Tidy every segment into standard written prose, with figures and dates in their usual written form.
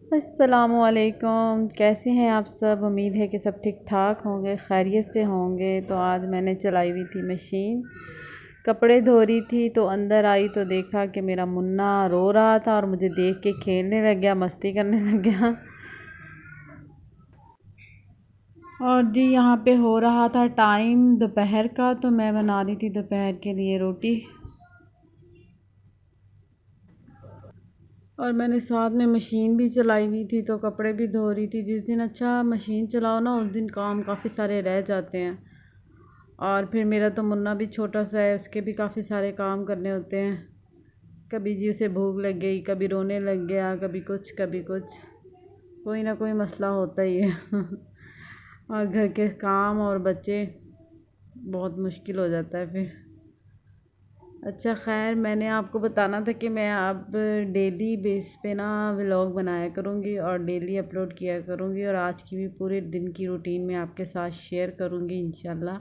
अस्सलामुअलैकुम, कैसे हैं आप सब। उम्मीद है कि सब ठीक ठाक होंगे, खैरियत से होंगे। तो आज मैंने चलाई हुई थी मशीन, कपड़े धो रही थी तो अंदर आई तो देखा कि मेरा मुन्ना रो रहा था और मुझे देख के खेलने लग गया, मस्ती करने लग गया। और जी यहाँ पे हो रहा था टाइम दोपहर का, तो मैं बना रही थी दोपहर के लिए रोटी। और मैंने साथ में मशीन भी चलाई हुई थी तो कपड़े भी धो रही थी। जिस दिन अच्छा मशीन चलाओ ना, उस दिन काम काफ़ी सारे रह जाते हैं। और फिर मेरा तो मुन्ना भी छोटा सा है, उसके भी काफ़ी सारे काम करने होते हैं। कभी जी उसे भूख लग गई, कभी रोने लग गया, कभी कुछ कभी कुछ, कोई ना कोई मसला होता ही है। और घर के काम और बच्चे, बहुत मुश्किल हो जाता है फिर। अच्छा खैर, मैंने आपको बताना था कि मैं अब डेली बेस पे ना व्लॉग बनाया करूँगी और डेली अपलोड किया करूँगी, और आज की भी पूरे दिन की रूटीन में आपके साथ शेयर करूँगी इंशाल्लाह।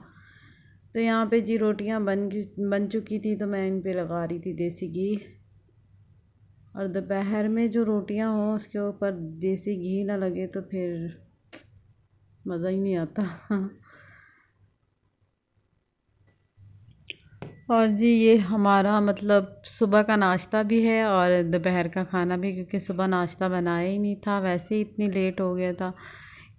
तो यहाँ पे जी रोटियाँ बन चुकी थी, तो मैं इन पे लगा रही थी देसी घी। और दोपहर में जो रोटियाँ हों उसके ऊपर देसी घी ना लगे तो फिर मज़ा ही नहीं आता। और जी ये हमारा मतलब सुबह का नाश्ता भी है और दोपहर का खाना भी, क्योंकि सुबह नाश्ता बनाया ही नहीं था, वैसे ही इतनी लेट हो गया था।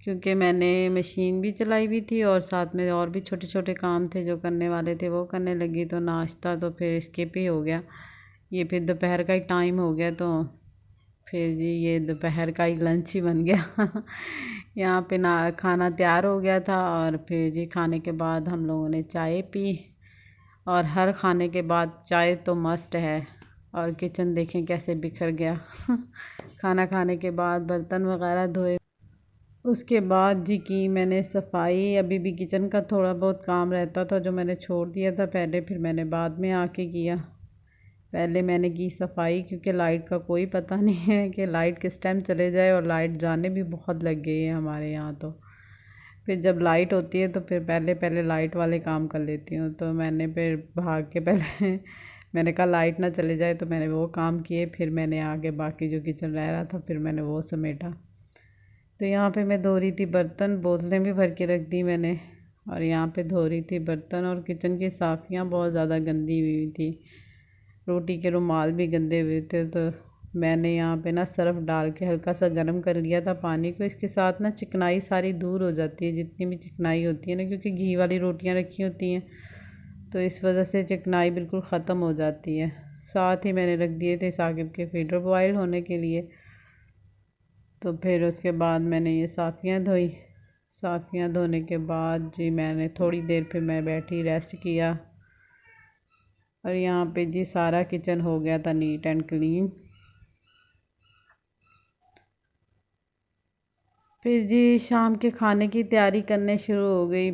क्योंकि मैंने मशीन भी चलाई हुई थी और साथ में और भी छोटे छोटे काम थे जो करने वाले थे, वो करने लगी, तो नाश्ता तो फिर स्किप ही हो गया। ये फिर दोपहर का ही टाइम हो गया, तो फिर जी ये दोपहर का ही लंच ही बन गया। यहाँ पे ना खाना तैयार हो गया था, और फिर जी खाने के बाद हम लोगों ने चाय पी। और हर खाने के बाद चाय तो मस्ट है। और किचन देखें कैसे बिखर गया। खाना खाने के बाद बर्तन वगैरह धोए, उसके बाद जी की मैंने सफाई। अभी भी किचन का थोड़ा बहुत काम रहता था जो मैंने छोड़ दिया था पहले, फिर मैंने बाद में आके किया। पहले मैंने की सफाई, क्योंकि लाइट का कोई पता नहीं है कि लाइट किस टाइम चले जाए, और लाइट जाने भी बहुत लग गई है हमारे यहाँ तो। फिर जब लाइट होती है तो फिर पहले पहले लाइट वाले काम कर लेती हूँ, तो मैंने फिर भाग के पहले मैंने कहा लाइट ना चले जाए, तो मैंने वो काम किए, फिर मैंने आगे बाकी जो किचन रह रहा था फिर मैंने वो समेटा। तो यहाँ पे मैं धो रही थी बर्तन, बोतलें भी भर के रख दी मैंने, और यहाँ पे धो रही थी बर्तन। और किचन की साफ़ियाँ बहुत ज़्यादा गंदी हुई थी, रोटी के रुमाल भी गंदे हुए थे। तो मैंने यहाँ पे ना सर्फ़ डाल के हल्का सा गर्म कर लिया था पानी को, इसके साथ ना चिकनाई सारी दूर हो जाती है, जितनी भी चिकनाई होती है ना, क्योंकि घी वाली रोटियाँ रखी होती हैं तो इस वजह से चिकनाई बिल्कुल ख़त्म हो जाती है। साथ ही मैंने रख दिए थे साकिब के फीडर बॉयल होने के लिए। तो फिर उसके बाद मैंने ये साफ़ियाँ धोई। साफ़ियाँ धोने के बाद जी मैंने थोड़ी देर फिर मैं बैठी रेस्ट किया। और यहाँ पे जी सारा किचन हो गया था नीट एंड क्लीन। फिर जी शाम के खाने की तैयारी करने शुरू हो गई।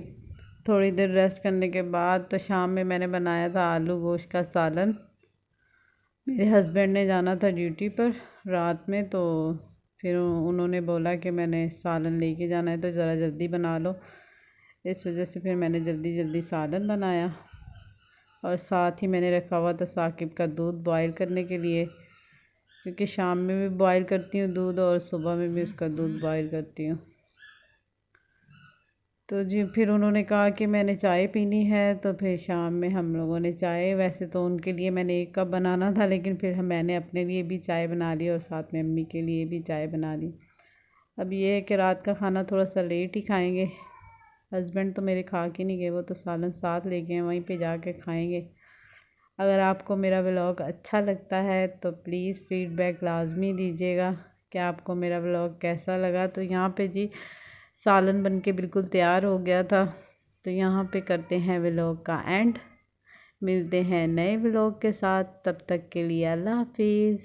थोड़ी देर रेस्ट करने के बाद तो शाम में मैंने बनाया था आलू गोश्त का सालन। मेरे हस्बैंड ने जाना था ड्यूटी पर रात में, तो फिर उन्होंने बोला कि मैंने सालन लेके जाना है तो ज़रा जल्दी बना लो। इस वजह से फिर मैंने जल्दी जल्दी सालन बनाया। और साथ ही मैंने रखा हुआ था साकिब का दूध बॉयल करने के लिए, क्योंकि शाम में भी बॉयल करती हूँ दूध और सुबह में भी उसका दूध बॉयल करती हूँ। तो जी फिर उन्होंने कहा कि मैंने चाय पीनी है, तो फिर शाम में हम लोगों ने चाय, वैसे तो उनके लिए मैंने 1 कप बनाना था, लेकिन फिर मैंने अपने लिए भी चाय बना ली और साथ में अम्मी के लिए भी चाय बना ली। अब ये है कि रात का खाना थोड़ा सा लेट ही खाएंगे। हस्बैंड तो मेरे खा के नहीं गए, वो तो सालन साथ ले गए हैं, वहीं पे जाके खाएंगे। अगर आपको मेरा व्लॉग अच्छा लगता है तो प्लीज़ फ़ीडबैक लाजमी दीजिएगा कि आपको मेरा व्लॉग कैसा लगा। तो यहाँ पे जी सालन बन के बिल्कुल तैयार हो गया था। तो यहाँ पे करते हैं व्लॉग का एंड। मिलते हैं नए व्लॉग के साथ, तब तक के लिए अल्लाह हाफिज़।